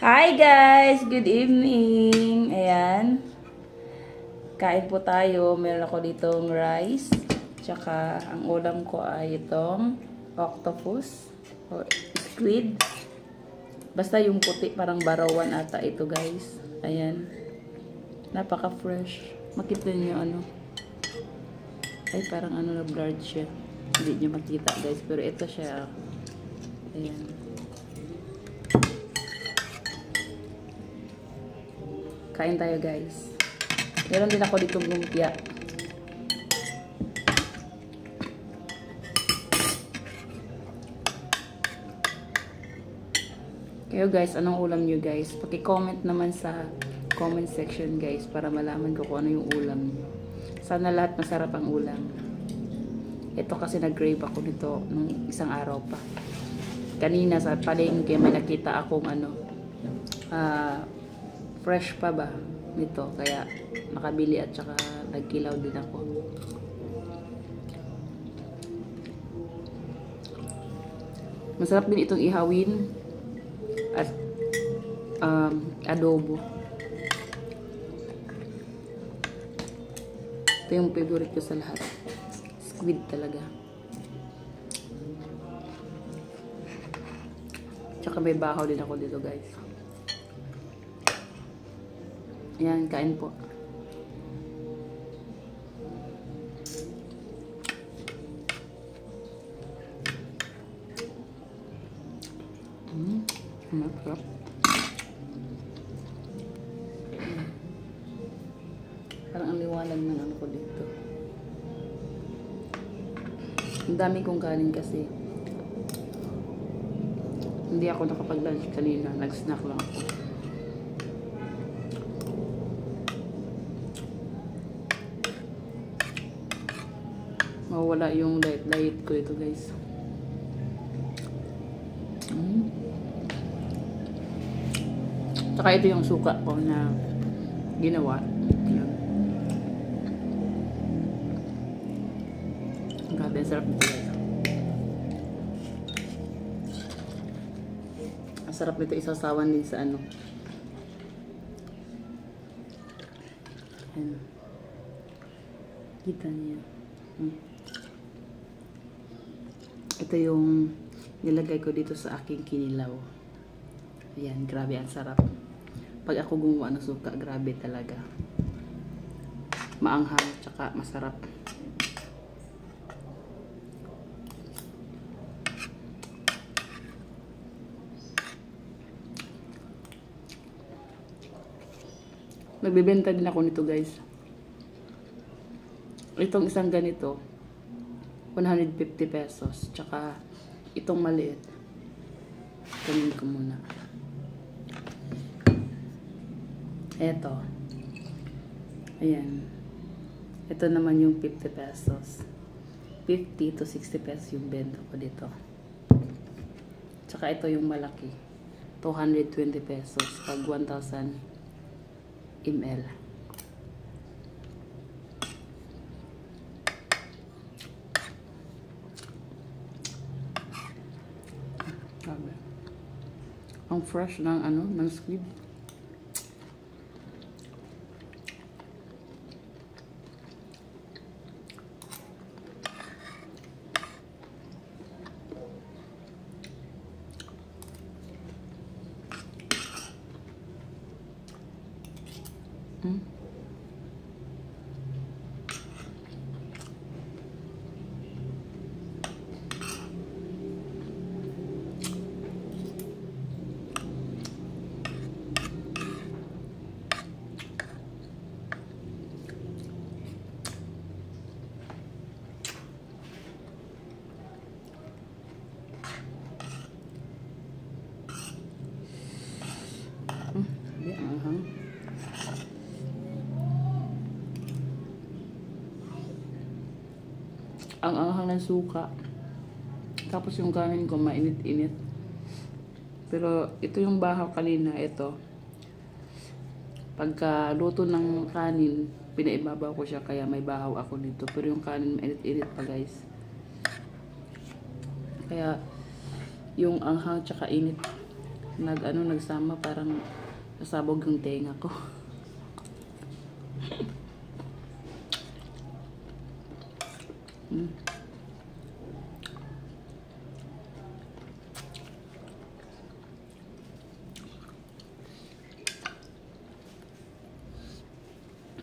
Hi guys! Good evening! Ayan. Kain po tayo. Meron ako ditong rice. Tsaka ang ulam ko ay itong octopus or squid. Basta yung puti parang barawan ata ito guys. Ayan. Napaka-fresh. Makita niyo ano. Ay parang ano na blurred siya. Hindi niyo makita guys. Pero ito siya. Ayan. Kain tayo guys. Meron din ako dito lumpia. Kayo guys, anong ulam nyo guys? Paki-comment naman sa comment section guys para malaman ko kung ano yung ulam nyo. Sana lahat masarap ang ulam. Ito kasi nag-grave ako nito nung isang araw pa. Kanina sa palengke may nakita akong ano, fresh pa ba nito, kaya nakabili at saka nagkilaw din ako. Masarap din itong ihawin at adobo. Ito yung favorite ko sa lahat. Squid talaga. Tsaka may bahaw din ako dito guys. Yan, kain po. Masarap. Parang ang liwanag ng ano ko dito. Ang dami kong kanin kasi. Hindi ako nakapag-lunch kanina. Nag-snack lang ako. Mawala yung light ko ito guys. Saka ito yung suka ko na ginawa. Yan. Grabe, sarap nito guys. Ang sarap nito, isasawan din sa ano. Yan. Kita niya. Ito yung nilagay ko dito sa aking kinilaw. Ayan, grabe ang sarap. Pag ako gumawa ng suka, grabe talaga. Maanghang, tsaka masarap. Nagbebenta din ako nito guys. Itong isang ganito 150 pesos. Tsaka itong maliit. Kunin ko muna. Eto. Ayan. Ito naman yung 50 pesos. 50 to 60 pesos yung benta ko dito. Tsaka ito yung malaki. 220 pesos pag 1,000 ml. Ang fresh ng ano, ng squid. Ang anghang ng suka. Tapos yung kanin ko mainit-init. Pero ito yung bahaw kanina, ito. Pagka luto ng kanin, pinaibabaw ko siya kaya may bahaw ako dito. Pero yung kanin mainit-init pa guys. Kaya yung anghang tsaka init nagsama, parang nasabog yung tenga ko.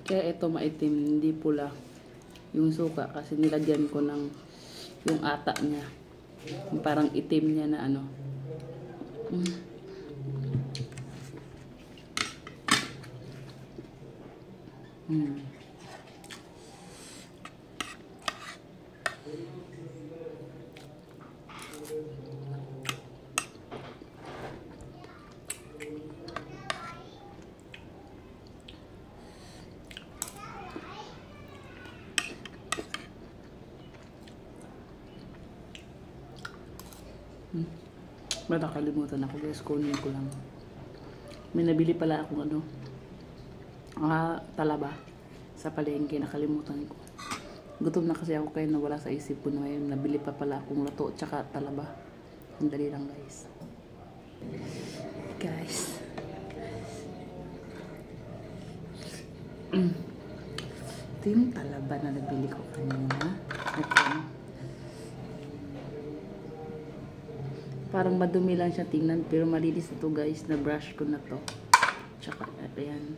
Kaya ito maitim, hindi pula yung suka kasi nilagyan ko ng yung ata niya. Yung parang itim niya na ano. Nakalimutan ako guys, kunin ko lang. May nabili pala akong ano, talaba sa palengke, nakalimutan ko. Gutom na kasi ako kaya nawala sa isip ko na ngayon. Nabili pa pala akong lato tsaka talaba. Ang dali lang guys. Ito yung talaba na nabili ko kanina. Ito. Parang madumi lang siya tingnan, pero malinis ito guys, na brush ko na to. Tsaka, ayan.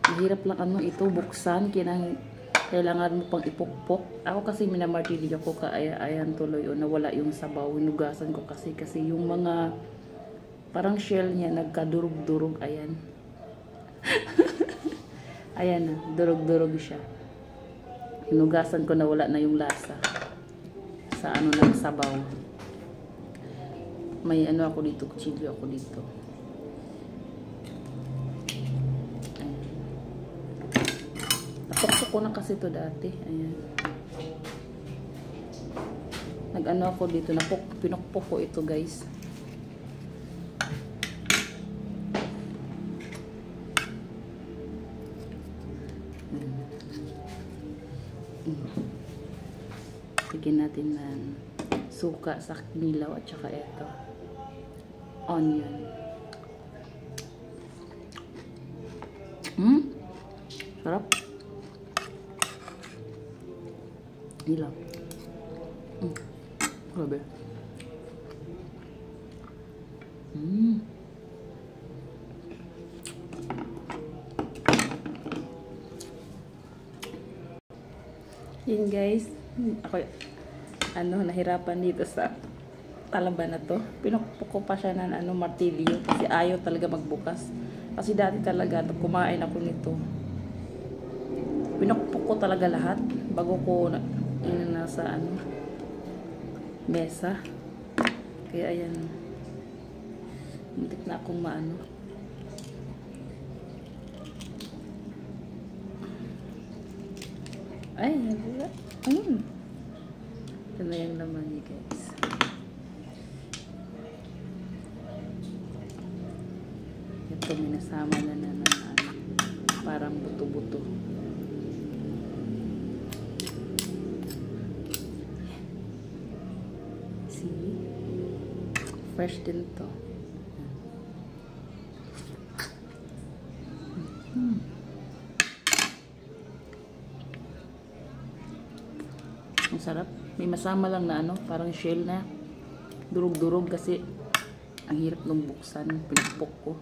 Mahirap lang ano ito, buksan, kailangan mo pang ipukpok. Ako kasi minamartilyo ko, ayan tuloy, o nawala yung sabaw, hinugasan ko kasi yung mga, parang shell niya, nagkadurog-durog, ayan. Ayan, durog-durog siya. Hinugasan ko, nawala na yung lasa. Sa ano ng sabaw. May ano ako dito, kutsilyo ako dito. Napukpok ko na kasi ito dati. Ayan. Nag-ano ako dito, pinukpok ko ito guys. Bigyan natin ng suka sa kinilaw at saka ito. Onion. Sarap. Hilaw. Grabe. Yun guys. Ako nahirapan dito sa talaba na to. Pinukpok ko pa siya ng martilyo kasi ayaw talaga magbukas. Kasi dati talaga kumain ako nito. Pinukpok ko talaga lahat bago ko nasa mesa. Kaya ayan. Muntik na akong maano. Ay, wala. Ito na yung laman niya guys. Ito minasama na naman parang buto-buto. See? Fresh din to. Ang sarap. May masama lang na parang shell na durog-durog kasi ang hirap nung buksan. Pinupok ko.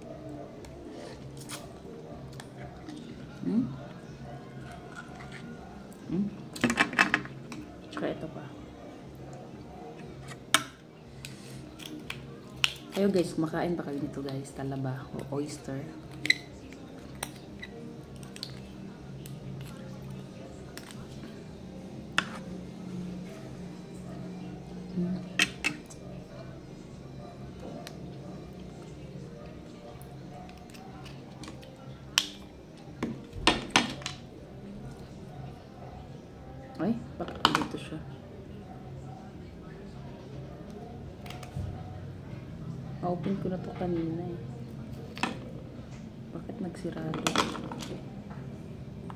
Tsaka ito pa. Kayo guys, kumakain pa kayo nito guys? Talaba o oyster. Ay, bakit dito siya? Open ko na to kanina eh. Bakit nagsirado?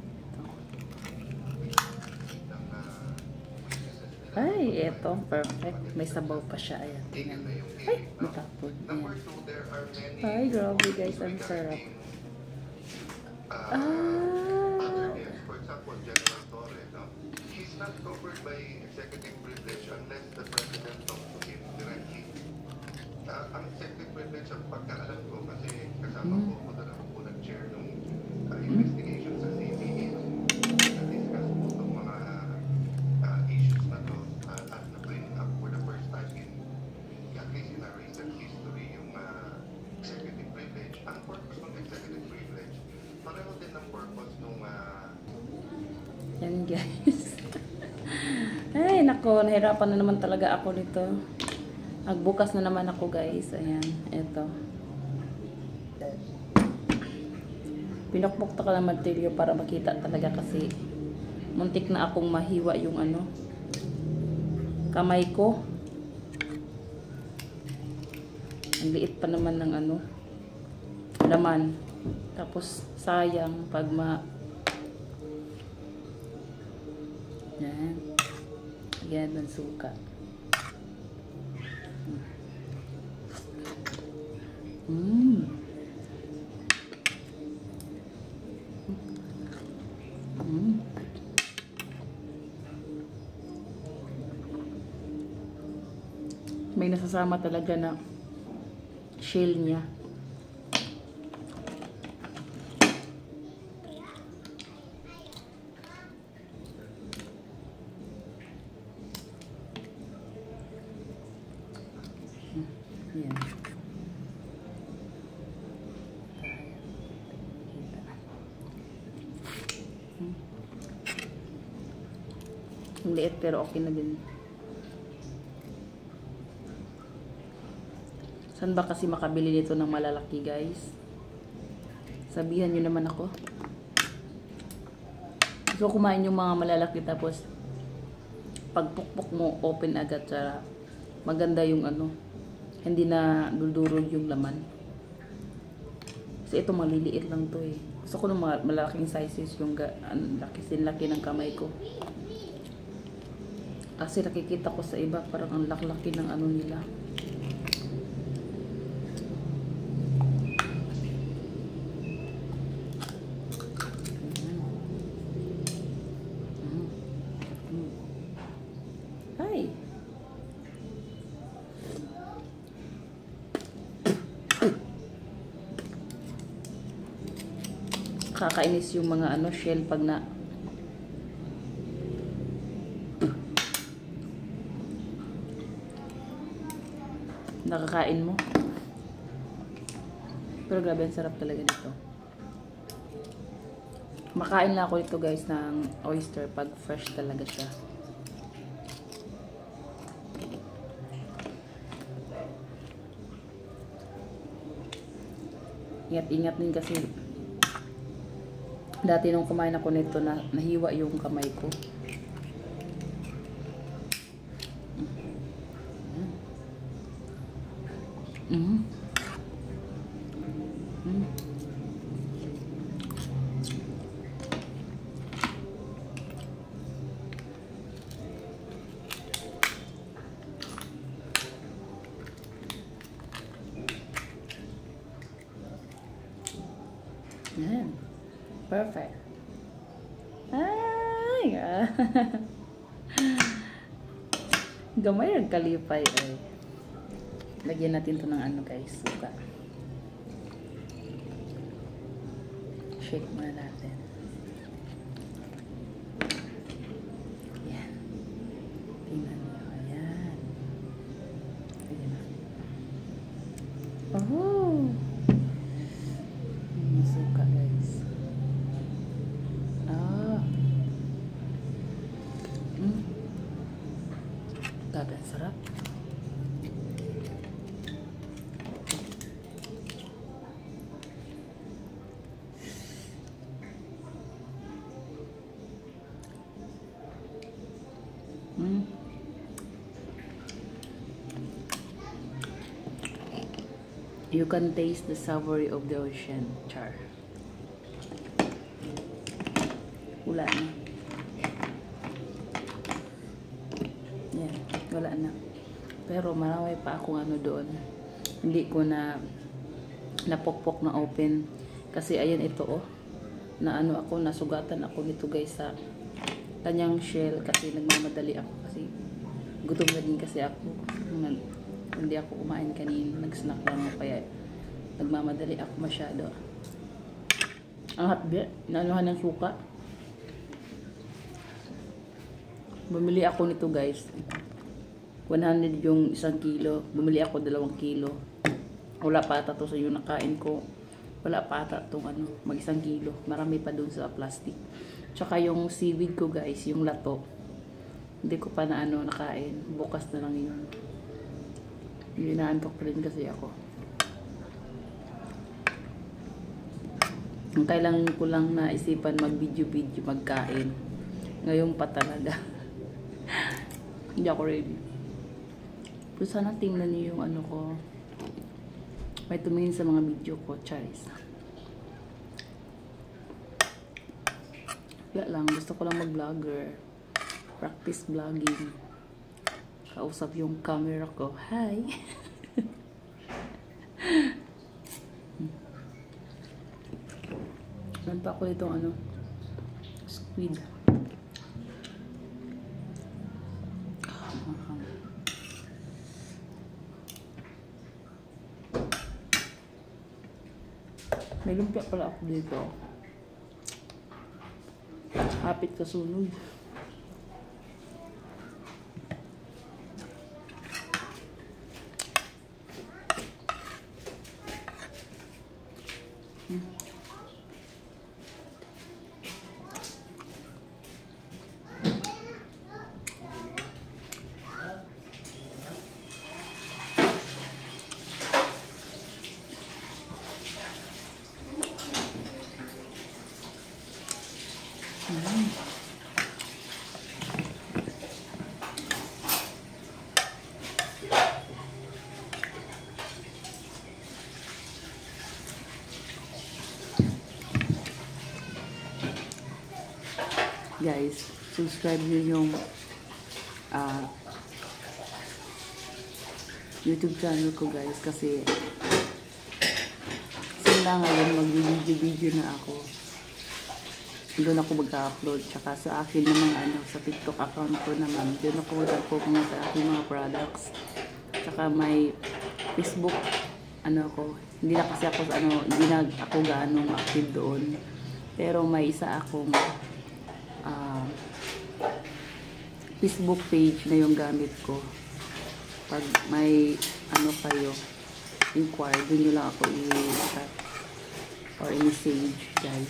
Ito. Ay! Ay, eto. Perfect. May sabaw pa siya. Ayan. Tingnan mo. Ay, matapon. Ayan. Ay, grabe guys. Ang sarap. Ah. For example, General Torre, no? He's not covered by executive privilege unless the president talks to him directly. Ang executive privilege, ang pagkaalam ko, kasi kasama ko ako na ako nag-chair ng investigation sa CBE, na-discuss mo itong mga issues na to at na-bring up for the first time in, at least in our recent history, yung executive privilege. Ang purpose ng executive privilege, pareho din ng purpose nung Yan guys. Ay, nako. Nahirapan na naman talaga ako nito. Magbukas na naman ako guys. Ayan. Ito. Pinukpok ka ng material para makita talaga kasi muntik na akong mahiwa yung ano. Kamay ko. Ang liit pa naman ng ano. Laman. Tapos sayang pag yan. Yan ng suka. May nasasama talaga na shell niya. Yan. Ang liit pero okay na din. Saan ba kasi makabili nito ng malalaki guys? Sabihan nyo naman ako. So kumain yung mga malalaki tapos pagpukpok mo open agad sa maganda yung ano. Hindi na dudurog yung laman. Kasi ito maliliit lang to eh. Gusto ko ng mga malaking sizes yung laki ng kamay ko. Kasi nakikita ko sa iba parang ang laki ng ano nila. Hi. Kakainis yung mga ano shell pag na nakakain mo. Pero grabe, ang sarap talaga nito. Makain lang ako ito guys ng oyster pag fresh talaga siya. Ingat-ingat din kasi dati nung kumain ako nito na nahiwa yung kamay ko. Yan. Perfect. Ay! Gamay ang kalipay ay. Lagyan natin to ng ano guys, suka. Shake muna natin. Yan. Tingnan nyo. Ayan. Ayan na. Oh! Suka guys. Gaga, sarap. You can taste the savory of the ocean, char. Wala na. Yan. Wala na. Pero marami pa akong ano doon. Hindi ko na napokpok na open. Kasi ayan ito oh. Na ano ako, nasugatan ako nito guys sa kanyang shell kasi nagmamadali ako kasi gutom na din kasi ako. Hindi ako kumain kanina. Nag-snack lang ako kaya nagmamadali ako masyado. Ang hotbe, naanuhan ng suka. Bumili ako nito guys. 100 yung 1 kilo. Bumili ako 2 kilo. Wala pa ata to sa yung nakain ko. Wala pa ata itong ano, mag 1 kilo. Marami pa dun sa plastic. Tsaka yung seaweed ko guys, yung lato. Hindi ko pa na ano nakain. Bukas na lang yun. Inaantok pa rin kasi ako. Ang kailangan ko lang naisipan mag-video-video, magkain. Ngayon pa talaga. Hindi ako ready. Pero sana tingnan niyo yung ano ko. May tumingin sa mga video ko, Charis. Wala lang, gusto ko lang mag-vlogger. Practice vlogging. Kausap yung camera ko. Hi! Meron pa ako itong ano, squid. May lumpia pala ako dito. Hapit ka sunod. Guys, subscribe nyo yung YouTube channel ko guys kasi sila ngayon mag-video na ako. Doon ako mag-upload. Tsaka sa akin naman ano, sa TikTok account ko naman, doon ako mag-upload sa aking mga products. Tsaka may Facebook ano ako, hindi na kasi ako ano, hindi na ako gaano active doon. Pero may isa akong Facebook page na yung gamit ko. Pag may ano kayo inquire, doon nyo lang ako i-chat or i-message guys.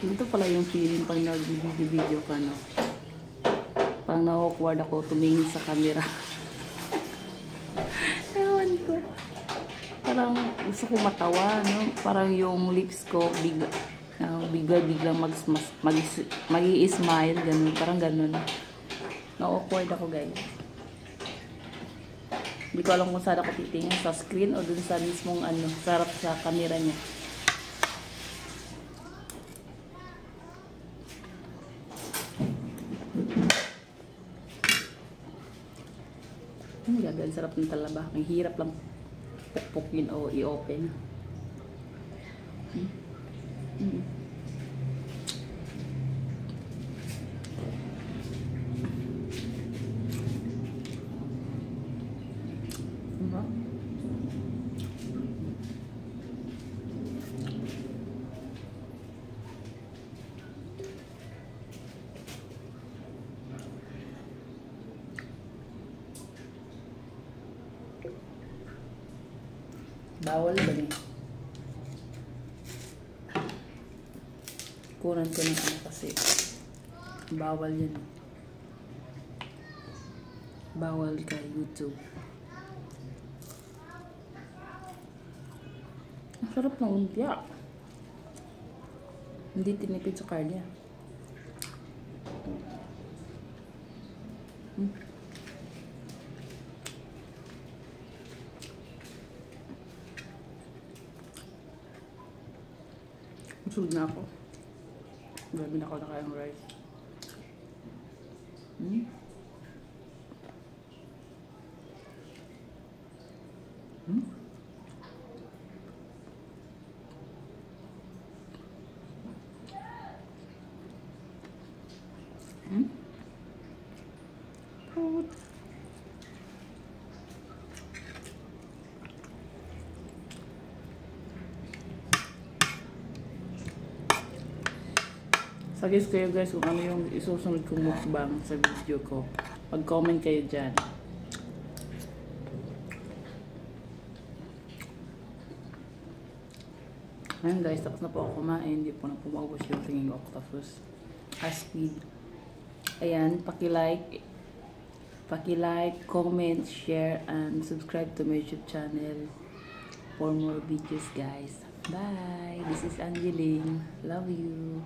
Dito pala yung feeling pag nag-video ka, no? Parang na-awkward ako tumingin sa camera. Ewan ko. Parang gusto ko matawa, no? Parang yung lips ko biglang mag-i-smile, ganun. Parang ganun. Na-awkward ako, guys. Hindi ko alam kung saan ako titingin, sa screen o dun sa mismong ano, sarap sa camera niya. Grabe, ang sarap ng talaba. Ang hirap lang pukpukin o i-open. Bawal ba niya? Kunan ko ng ano kasi bawal yan. Bawal kay YouTube. Ang sarap ng lumpia. Hindi tinipid sa karne. Busog na ako. Grabe na ako nakayang rice. Hmm? Hmm? Hmm? Fruit. Suggest kayo guys kung ano yung isusunod kong mukbang sa video ko. Mag-comment kayo dyan. Ayan guys, tapos na po ako kumain. Hindi po na pumaubos yung tingin octopus. Asquid. Ayan, paki-like, comment, share, and subscribe to my YouTube channel for more videos guys. Bye! This is Angeline. Love you!